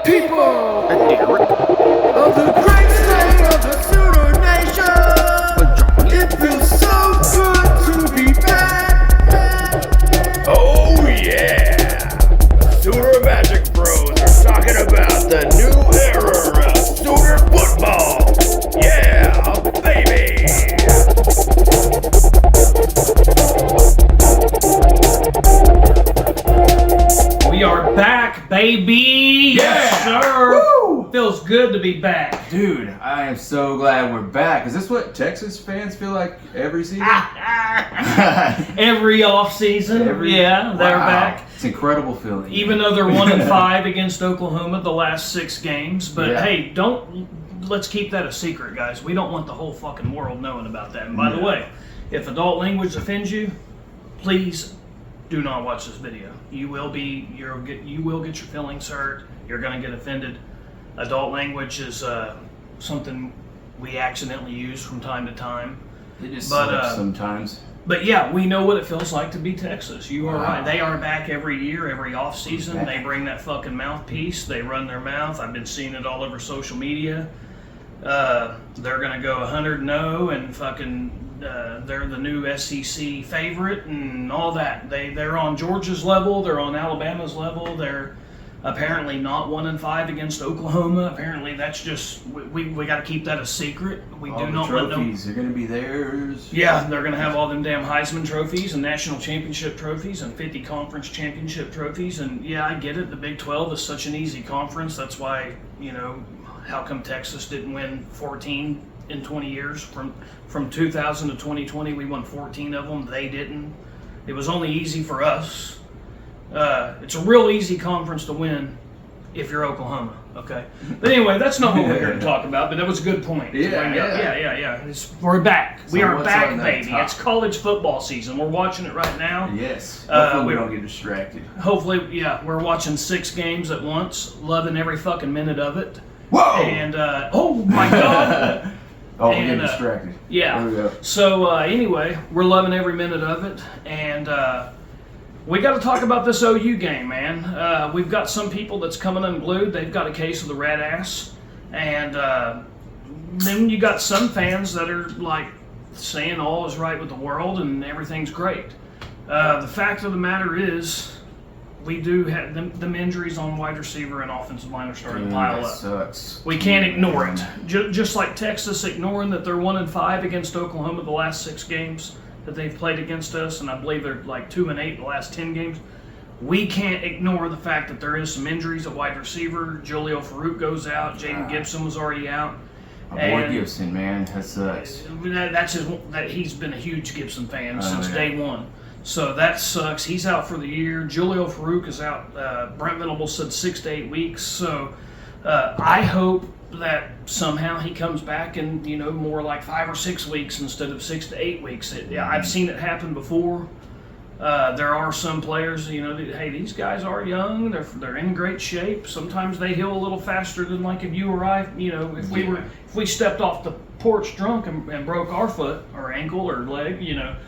people of the great state of the Sooner Nation. It feels so good to be back. Oh yeah! Sooner Magic Bros are talking about the new era of Sooner football. Yeah, baby! We are back, baby! Yes, sir! Woo! Feels good to be back. Dude, I am so glad we're back. Is this what Texas fans feel like every season? Every off season, they're back. It's an incredible feeling. Even though they're 1-5 against Oklahoma the last 6 games, but Yeah. hey, let's keep that a secret, guys. We don't want the whole fucking world knowing about that. And by the Yeah. way, if adult language offends you, please do not watch this video. You will get your feelings hurt. You're gonna get offended. Adult language is something we accidentally use from time to time. It just but, sucks sometimes. But yeah, we know what it feels like to be Texas. You are Wow. right. They are back every year, every off season. Back. They bring that fucking mouthpiece. They run their mouth. I've been seeing it all over social media. They're gonna go 100-0 and fucking. They're the new SEC favorite and all that. They're on Georgia's level. They're on Alabama's level. They're apparently not 1-5 against Oklahoma. Apparently, that's just we got to keep that a secret. We All do the not let them. trophies are going to be theirs. Yeah, they're going to have all them damn Heisman trophies and national championship trophies and 50 conference championship trophies. And yeah, I get it. The Big 12 is such an easy conference. That's why, how come Texas didn't win 14 in 20 years? From 2000 to 2020, we won 14 of them. They didn't. It was only easy for us. It's a real easy conference to win if you're Oklahoma, okay? But anyway, that's not what we're here to talk about, but that was a good point. to Yeah, bring up. yeah. Yeah. We're back. We are what's back, on that baby. top? It's college football season. We're watching it right now. Yes. Uh, Hopefully we we- don't get distracted. Hopefully, yeah, we're watching 6 games at once, loving every fucking minute of it. Whoa! And, oh my God! Oh, we're and, getting distracted. Yeah. There we go. So anyway, we're loving every minute of it, and we got to talk about this OU game, man. We've got some people that's coming unglued. They've got a case of the red ass, and then you got some fans that are like saying all is right with the world and everything's great. The fact of the matter is, we do have them injuries on wide receiver and offensive line are starting to pile That up. sucks. We can't ignore it. Just like Texas ignoring that they're 1-5 against Oklahoma the last 6 games that they've played against us, and I believe they're like 2-8 the last 10 games. We can't ignore the fact that there is some injuries at wide receiver. Julio Farouk goes out. Jaden Gibson was already out. My boy Gibson, man, that sucks. He's been a huge Gibson fan since yeah. day one. So that sucks. He's out for the year. Julio Farouk is out. Brent Venables said 6 to 8 weeks. So I hope that somehow he comes back in, more like 5 or 6 weeks instead of 6 to 8 weeks. I've seen it happen before. There are some players, hey, these guys are young. They're in great shape. Sometimes they heal a little faster than like if you or I, if we stepped off the porch drunk and broke our foot or ankle or leg,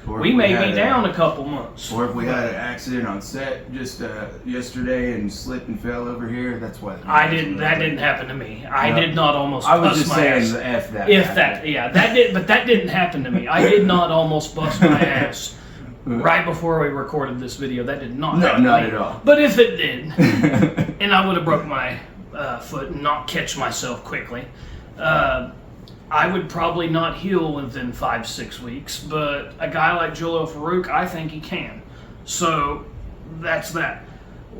Or we if may had be down a couple months. Or if we had an accident on set just yesterday and slipped and fell over here, that's why. That didn't happen to me. I did not almost I was bust just my saying ass. F that. If that, yeah, but that didn't happen to me. I did not almost bust my ass right before we recorded this video. That did not happen not to me. at all. But if it did, and I would have broke my foot and not catch myself quickly, I would probably not heal within 5-6 weeks. But a guy like Julio Farouk, I think he can. So that's that.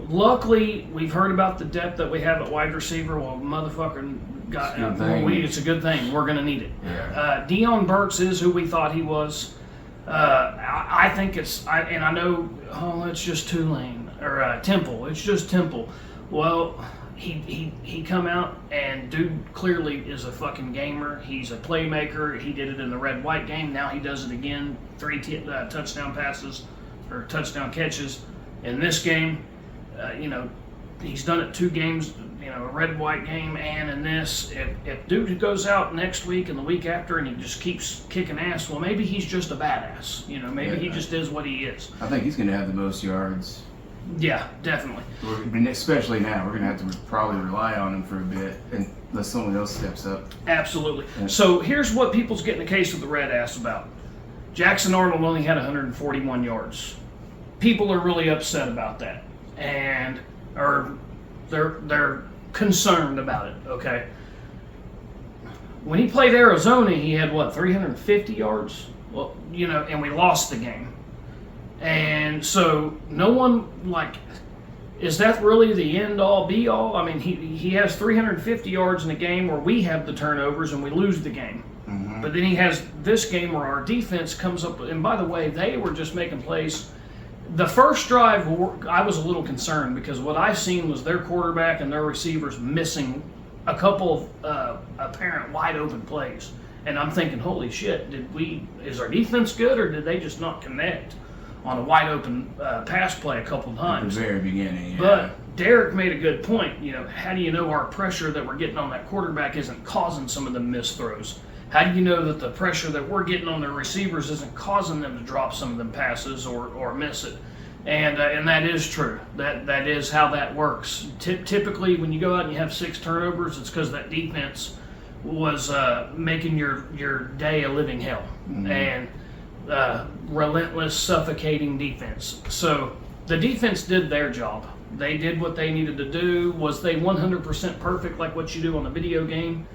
Luckily, we've heard about the depth that we have at wide receiver. Well, motherfucker, it's a good thing. We're going to need it. Yeah. Deion Burks is who we thought he was. I think and I know, it's just Tulane or Temple. It's just Temple. Well, he come out and dude clearly is a fucking gamer. He's a playmaker. He did it in the red-white game. Now he does it again. 3 touchdown passes or touchdown catches in this game. He's done it 2 games. A red-white game and in this. If dude goes out next week and the week after and he just keeps kicking ass, well, maybe he's just a badass. Maybe he just is what he is. I think he's going to have the most yards Yeah, definitely. Especially now, we're going to have to probably rely on him for a bit unless someone else steps up. Absolutely. Yeah. So here's what people's getting a case of the red ass about. Jackson Arnold only had 141 yards. People are really upset about that, and they're concerned about it. Okay. When he played Arizona, he had 350 yards. Well, and we lost the game, and so no one is that really the end all be all? I mean, he has 350 yards in a game where we have the turnovers and we lose the game. Mm-hmm. But then he has this game where our defense comes up, and by the way, they were just making plays. The first drive, I was a little concerned because what I seen was their quarterback and their receivers missing a couple of apparent wide open plays. And I'm thinking, holy shit, is our defense good, or did they just not connect on a wide open pass play a couple times? At the very beginning, yeah. But Derek made a good point. How do you know our pressure that we're getting on that quarterback isn't causing some of the missed throws? How do you know that the pressure that we're getting on their receivers isn't causing them to drop some of them passes or miss it? And that is true. That is how that works. Typically, when you go out and you have 6 turnovers, it's because that defense was making your day a living hell. Mm-hmm. And relentless, suffocating defense. So the defense did their job. They did what they needed to do. Was they 100% perfect like what you do on a video game?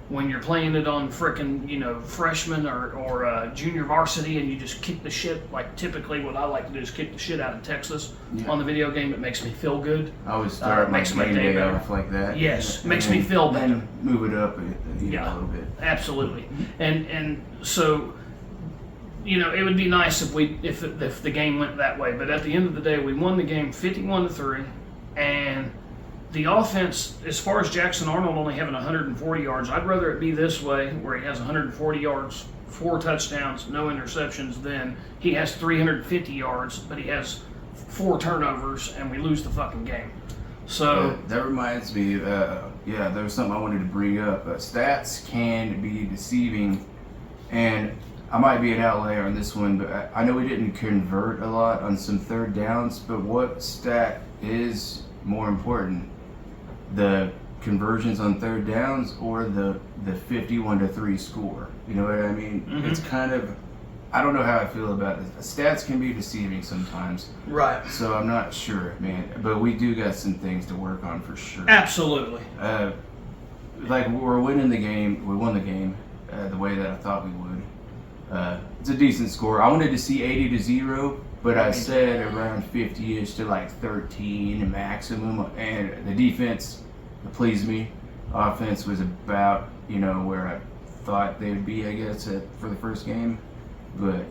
When you're playing it on frickin', freshman or junior varsity, and you just kick the shit, like typically what I like to do is kick the shit out of Texas on the video game. It makes me feel good. I always start my game day off like that. Yes, makes me feel better. And move it up a little bit. Absolutely. And so, it would be nice if the game went that way. But at the end of the day, we won the game 51-3, and the offense, as far as Jackson Arnold only having 140 yards, I'd rather it be this way, where he has 140 yards, 4 touchdowns, no interceptions, than he has 350 yards, but he has 4 turnovers, and we lose the fucking game. So that reminds me, there was something I wanted to bring up. Stats can be deceiving, and I might be an outlier on this one, but I know we didn't convert a lot on some third downs, but what stat is more important? The conversions on third downs or the 51-3 score? You know what I mean? Mm-hmm. It's kind of, I don't know how I feel about it. Stats can be deceiving sometimes. Right. So I'm not sure, man. But we do got some things to work on for sure. Absolutely. We're winning the game. We won the game the way that I thought we would. It's a decent score. I wanted to see 80-0. But I said around 50-ish to 13 maximum, and the defense pleased me. Offense was about where I thought they would be, I guess, for the first game. But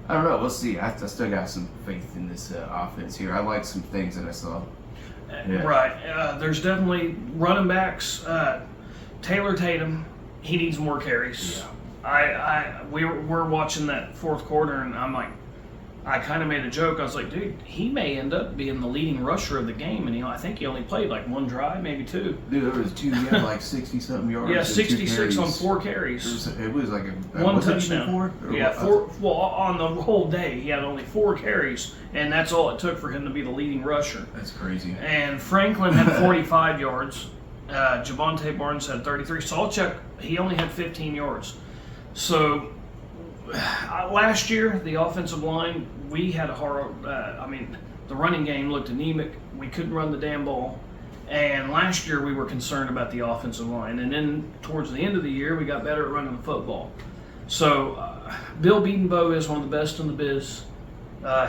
I don't know. We'll see. I still got some faith in this offense here. I like some things that I saw. Yeah. Right. There's definitely running backs. Taylor Tatum, he needs more carries. Yeah. We're watching that fourth quarter, and I'm like, I kind of made a joke. I was like, dude, he may end up being the leading rusher of the game. And I think he only played 1 drive, maybe 2. Dude, there was 2. He had 60-something yards. Yeah, 66 on 4 carries. It was like a 1 touchdown. Yeah, 4. Well, on the whole day, he had only 4 carries, and that's all it took for him to be the leading rusher. That's crazy. And Franklin had 45 yards. Javonte Barnes had 33. Salchuk, he only had 15 yards. So last year, the offensive line, we had a hard. The running game looked anemic. We couldn't run the damn ball. And last year, we were concerned about the offensive line. And then towards the end of the year, we got better at running the football. So Bill Bedenbaugh is one of the best in the biz.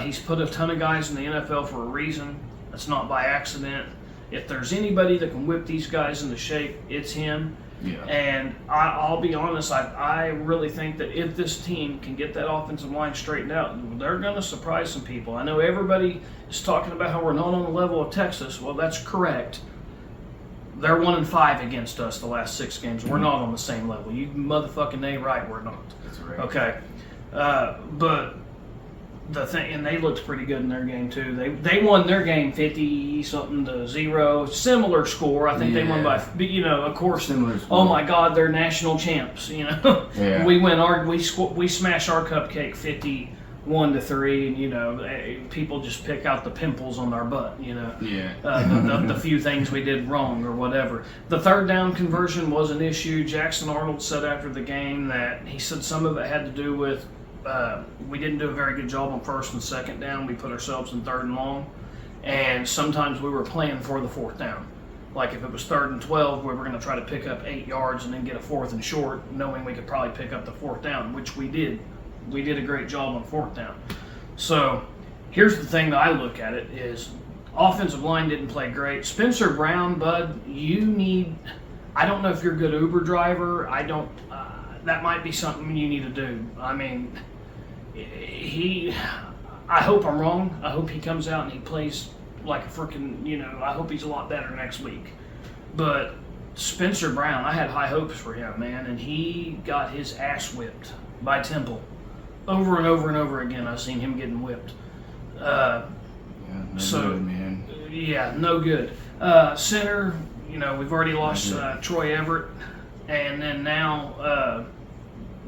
He's put a ton of guys in the NFL for a reason. That's not by accident. If there's anybody that can whip these guys into shape, it's him. Yeah. And I'll be honest, I really think that if this team can get that offensive line straightened out, they're going to surprise some people. I know everybody is talking about how we're not on the level of Texas. Well, that's correct. They're 1-5 against us the last 6 games. We're not on the same level. You motherfucking A right, we're not. That's right. Okay. But the thing, and they looked pretty good in their game too. They won their game 50-something-0, similar score. I think they won by, of course. Similar score. Oh my God, they're national champs. Yeah. We smashed our cupcake 1 to 3, and people just pick out the pimples on our butt, Yeah. the few things we did wrong or whatever. The third down conversion was an issue. Jackson Arnold said after the game that he said some of it had to do with we didn't do a very good job on first and second down. We put ourselves in third and long, and sometimes we were playing for the fourth down. Like if it was 3rd and 12, we were going to try to pick up 8 yards and then get a 4th and short, knowing we could probably pick up the 4th down, which we did. We did a great job on 4th down. So here's the thing that I look at it is offensive line didn't play great. Spencer Brown, bud, I don't know if you're a good Uber driver. That might be something you need to do. I mean, I hope I'm wrong. I hope he comes out and he plays like a freaking, I hope he's a lot better next week. But Spencer Brown, I had high hopes for him, man, and he got his ass whipped by Temple. Over and over and over again, I've seen him getting whipped. Good, man. Yeah, no good. Center, we've already lost Troy Everett, and then now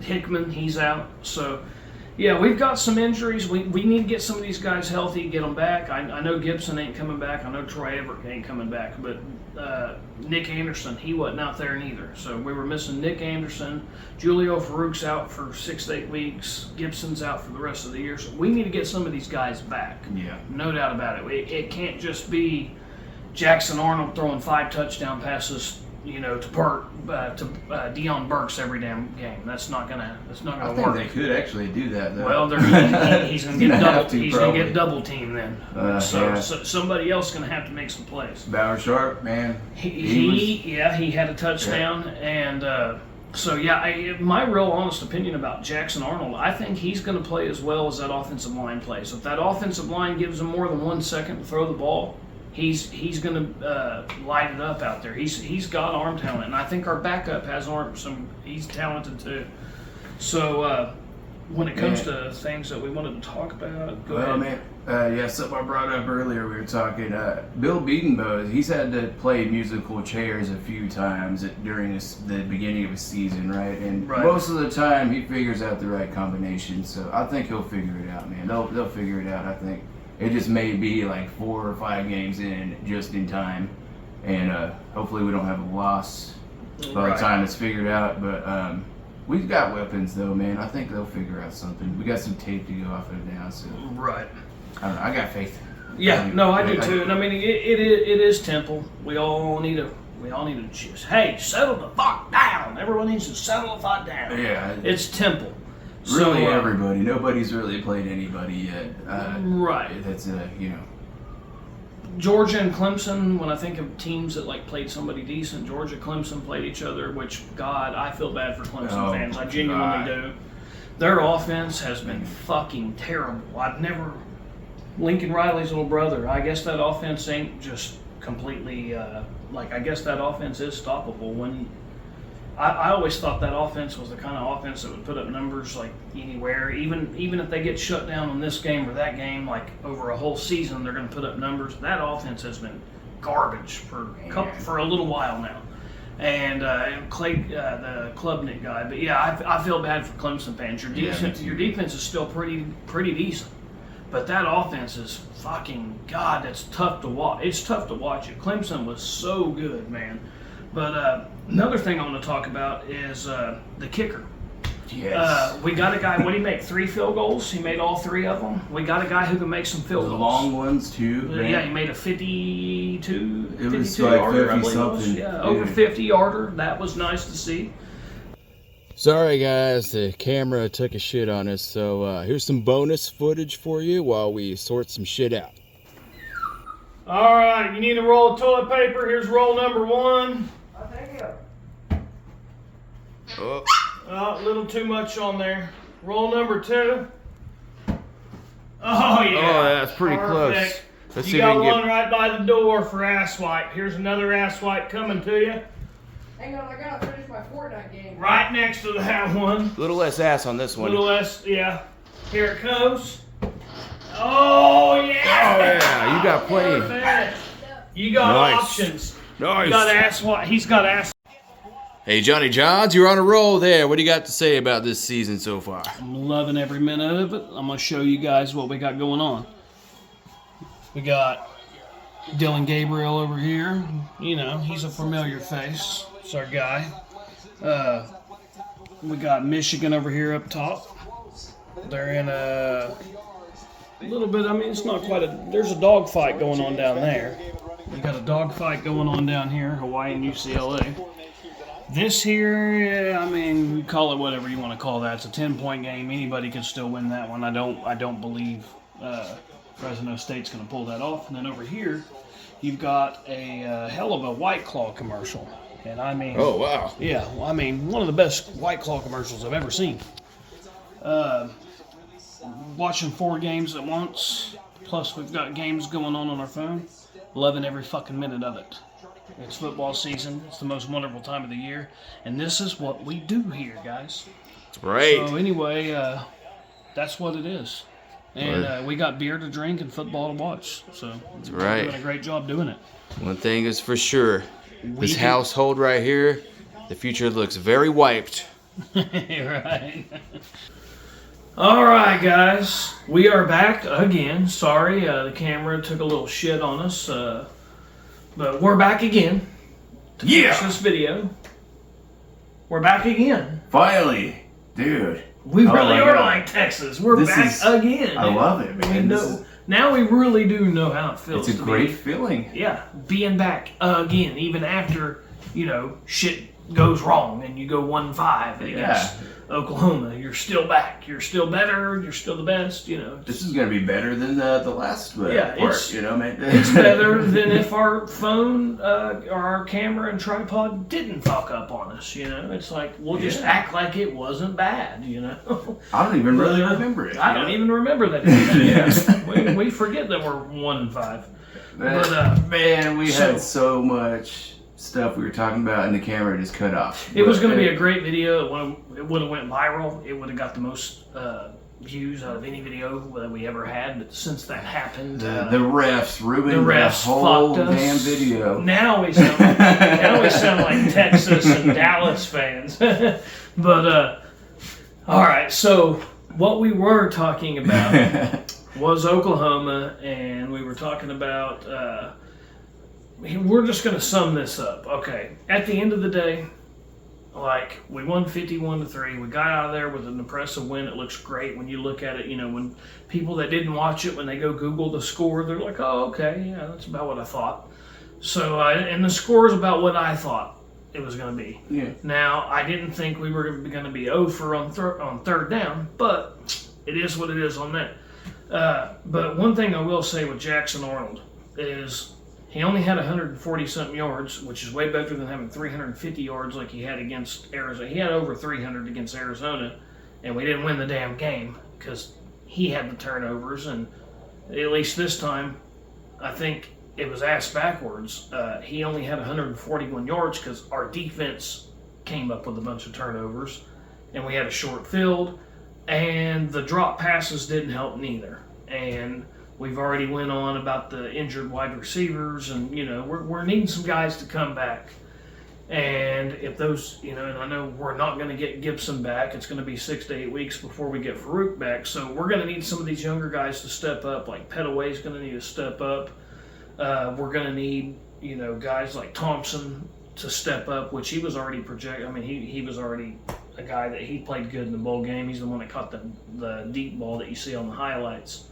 Hickman, he's out. So, yeah, we've got some injuries. We need to get some of these guys healthy, get them back. I know Gibson ain't coming back. I know Troy Everett ain't coming back. But Nick Anderson, he wasn't out there neither. So we were missing Nick Anderson. Julio Farouk's out for 6 to 8 weeks. Gibson's out for the rest of the year. So we need to get some of these guys back. Yeah. No doubt about it. It can't just be Jackson Arnold throwing 5 touchdown passes, to Deion Burks every damn game. That's not gonna I work. think they could actually do that, though. Well, he's gonna get double teamed then. So somebody else gonna have to make some plays. Bauer Sharp, man. He had a touchdown, and my real honest opinion about Jackson Arnold, I think he's gonna play as well as that offensive line plays. If that offensive line gives him more than 1 second to throw the ball, he's going to light it up out there. He's got arm talent, and I think our backup has he's talented too. So when it comes to things that we wanted to talk about, go ahead. Man, something I brought up earlier. We were talking. Bill Bedenbaugh, he's had to play musical chairs a few times during the beginning of a season, right? And most of the time, he figures out the right combination. So I think he'll figure it out, man. They'll figure it out. I think. It just may be like 4 or 5 games in, just in time, and hopefully we don't have a loss by the time it's figured out. But we've got weapons, though, man. I think they'll figure out something. We got some tape to go off of now, so right. I don't know. I got faith. Yeah, I do too. And I mean, it is Temple. We all need to just settle the fuck down. Everyone needs to settle the fuck down. Yeah, it's Temple. Really, everybody. Nobody's really played anybody yet. Right. That's Georgia and Clemson. When I think of teams that played somebody decent, Georgia, Clemson played each other. Which, God, I feel bad for Clemson fans. I genuinely do. Their offense has been fucking terrible. Lincoln Riley's little brother. I guess that offense ain't just completely. I guess that offense is stoppable. I always thought that offense was the kind of offense that would put up numbers anywhere. Even if they get shut down on this game or that game, over a whole season, they're going to put up numbers. That offense has been garbage for a little while now. And Clay, the Klubnik guy. But yeah, I feel bad for Clemson fans. Your defense is still pretty decent. But that offense is fucking, God, that's tough to watch. It's tough to watch it. Clemson was so good, man. But another thing I want to talk about is the kicker. Yes. We got a guy, what did he make, 3 field goals? He made all 3 of them. We got a guy who can make some field goals. Long ones, too. Yeah, he made a 52 yarder, I believe it was. Yeah, over 50-yarder. That was nice to see. Sorry guys, the camera took a shit on us, so here's some bonus footage for you while we sort some shit out. All right, you need a roll of toilet paper. Here's roll number 1. Thank you. Oh. A little too much on there. Roll number 2. Oh yeah. Oh, that's pretty Perfect. close. Let's see you if we got can one right by the door for ass wipe. Here's another ass wipe coming to you. Hang on, I gotta finish my Fortnite game. Right next to that one. A little less ass on this A one. little less, yeah. Here it comes. Oh yeah. Oh yeah, you got plenty. Perfect. You got Nice. options. Nice. You got ass wipe. He's got ass. Hey, Johnny Johns, you're on a roll there. What do you got to say about this season so far? I'm loving every minute of it. I'm going to show you guys what we got going on. We got Dylan Gabriel over here. You know, he's a familiar face. It's our guy. We got Michigan over here up top. They're in a little bit, I mean, it's not quite there's a dogfight going on down there. We got a dogfight going on down here, Hawaii and UCLA. This here, I mean, call it whatever you want to call that. It's a 10-point game. Anybody can still win that one. I don't believe Fresno State's going to pull that off. And then over here, you've got a hell of a White Claw commercial. And I mean, Oh, wow. yeah, well, I mean, one of the best White Claw commercials I've ever seen. Watching 4 games at once, plus we've got games going on our phone. Loving every fucking minute of it. It's football season. It's the most wonderful time of the year. And this is what we do here, guys. Right. So anyway, that's what it is. And we got beer to drink and football to watch. So we're right. doing a great job doing it. One thing is for sure. This do- household right here, the future looks very wiped. Right. All right, guys. We are back again. Sorry, the camera took a little shit on us. But we're back again to finish this video. We're back again. Finally, dude. We Oh really my are God. like Texas. We're This back is- again. I dude. love it, man. We This know, is- now we really do know how it feels. It's a to great be, feeling. yeah, being back again, even after shit goes wrong and you go 1-5 against Oklahoma. You're still back. You're still better. You're still the best. This is gonna be better than the last part. it's- Man. It's better than if our phone or our camera and tripod didn't fuck up on us. It's like we'll just act like it wasn't bad. I don't even really remember it. I don't even remember that. Yeah. we forget that we're 1-5. But Man, we had so much stuff we were talking about, and the camera just cut off. it was going to be a great video. It would have went viral. It would have got the most views out of any video that we ever had. But since that happened, the refs ruined the refs the whole fucked us. damn video. Now we sound like Texas and Dallas fans. But all right, so what we were talking about was Oklahoma, and we were talking about. We're just going to sum this up. Okay, at the end of the day, like, we won 51-3. We got out of there with an impressive win. It looks great when you look at it. When people that didn't watch it, when they go Google the score, they're like, oh, okay, yeah, that's about what I thought. So, and the score is about what I thought it was going to be. Yeah. Now, I didn't think we were going to be over on third down, but it is what it is on that. But one thing I will say with Jackson Arnold is he only had 140-something yards, which is way better than having 350 yards like he had against Arizona. He had over 300 against Arizona, and we didn't win the damn game because he had the turnovers. And at least this time, I think it was ass backwards. He only had 141 yards because our defense came up with a bunch of turnovers, and we had a short field, and the drop passes didn't help neither. And we've already went on about the injured wide receivers, and we're needing some guys to come back. And if those, and I know we're not going to get Gibson back. It's going to be 6 to 8 weeks before we get Farouk back. So we're going to need some of these younger guys to step up. Like Petaway's going to need to step up. We're going to need, guys like Thompson to step up, which he was already projected. I mean, he was already a guy that he played good in the bowl game. He's the one that caught the deep ball that you see on the highlights.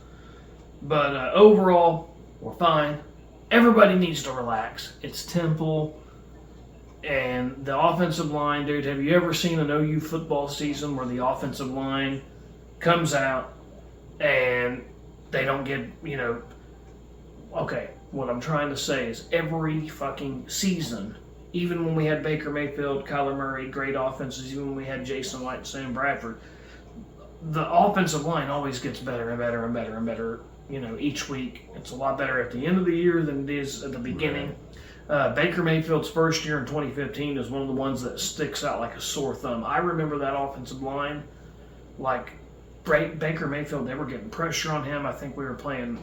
But overall, we're fine. Everybody needs to relax. It's Temple. And the offensive line, dude, have you ever seen an OU football season where the offensive line comes out and they don't get, okay, what I'm trying to say is every fucking season, even when we had Baker Mayfield, Kyler Murray, great offenses, even when we had Jason White and Sam Bradford, the offensive line always gets better and better and better and better. Each week. It's a lot better at the end of the year than it is at the beginning. Right. Baker Mayfield's first year in 2015 is one of the ones that sticks out like a sore thumb. I remember that offensive line, like Baker Mayfield, they were getting pressure on him. I think we were playing,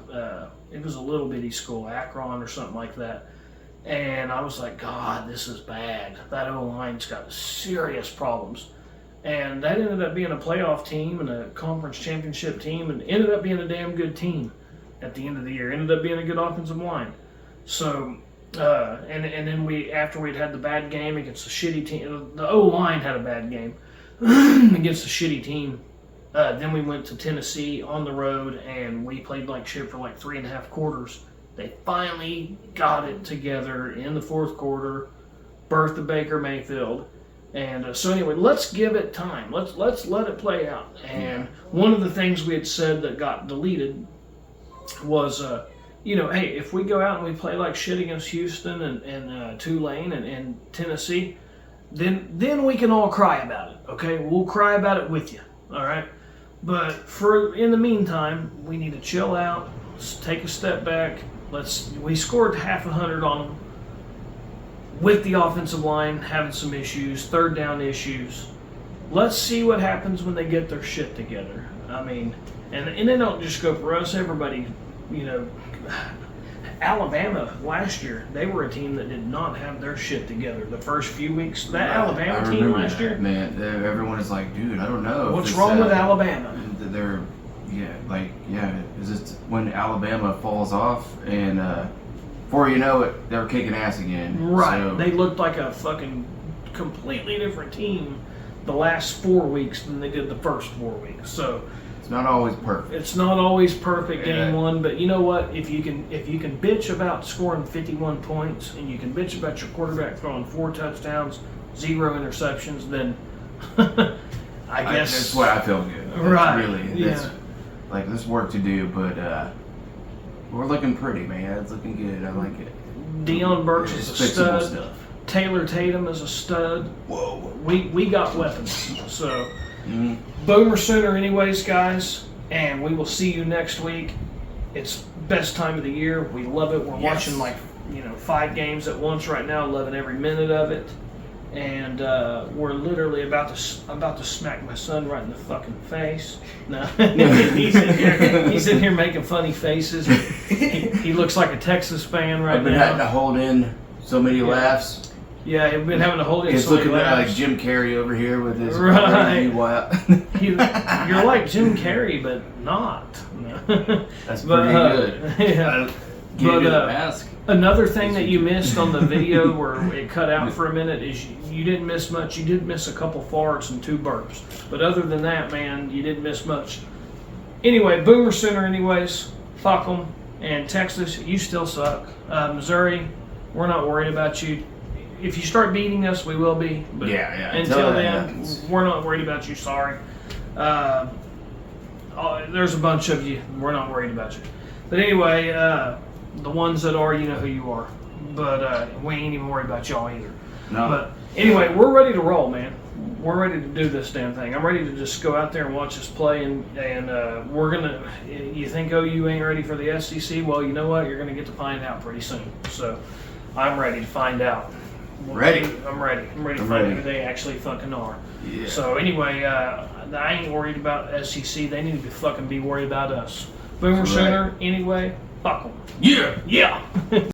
it was a little bitty school, Akron or something like that. And I was like, God, this is bad. That O-line's got serious problems. And that ended up being a playoff team and a conference championship team, and ended up being a damn good team at the end of the year. Ended up being a good offensive line. So, and then after we'd had the bad game against the shitty team, the O-line had a bad game against the shitty team. Then we went to Tennessee on the road, and we played like shit for like 3.5 quarters. They finally got it together in the fourth quarter, Bertha Baker Mayfield. And so anyway, let's give it time. Let's let it play out. And one of the things we had said that got deleted was, hey, if we go out and we play like shit against Houston and Tulane and Tennessee, then we can all cry about it. Okay, we'll cry about it with you. All right, but in the meantime, we need to chill out. Let's take a step back. We scored 100 on them with the offensive line having some issues, third down issues. Let's see what happens when they get their shit together. I mean, and they don't just go for us. Everybody, Alabama last year, they were a team that did not have their shit together the first few weeks. That Alabama team last year, man, everyone is like, dude, I don't know. What's wrong with Alabama? They're is it when Alabama falls off and before you know it, they're kicking ass again. Right. So, they looked like a fucking completely different team the last 4 weeks than they did the first 4 weeks. So it's not always perfect. It's not always perfect game one, but you know what? If you can bitch about scoring 51 points and you can bitch about your quarterback throwing 4 touchdowns, 0 interceptions, then I guess that's why I feel good. That's right. Really, there's work to do, but we're looking pretty, man. It's looking good. I like it. Deion Burks is a stud. Stuff. Taylor Tatum is a stud. Whoa. We got weapons. So Boomer Sooner anyways, guys, and we will see you next week. It's best time of the year. We love it. We're watching 5 games at once right now, loving every minute of it. And we're literally about to smack my son right in the fucking face. No, he's in here making funny faces. He looks like a Texas fan right now. I've been having to hold in so many laughs. Yeah, I've been having to hold in It's so many looking laughs. like Jim Carrey over here with his Right. You're You're like Jim Carrey, but not. That's pretty good. Yeah. Get a mask. Another thing that you missed on the video where it cut out for a minute is you didn't miss much. You did miss a couple farts and 2 burps. But other than that, man, you didn't miss much. Anyway, Boomer Center anyways. Fuck them. And Texas, you still suck. Missouri, we're not worried about you. If you start beating us, we will be. But until then, we're not worried about you. Sorry. There's a bunch of you. We're not worried about you. But anyway, the ones that are, you know who you are. But we ain't even worried about y'all either. No. But anyway, we're ready to roll, man. We're ready to do this damn thing. I'm ready to just go out there and watch us play. And we're going to, you think OU ain't ready for the SEC? Well, you know what? You're going to get to find out pretty soon. So I'm ready to find out. Ready? I'm ready. I'm ready to find out who they actually fucking are. Yeah. So anyway, I ain't worried about SEC. They need to fucking be worried about us. Boomer Sooner, anyway, fuck them. Yeah. Yeah.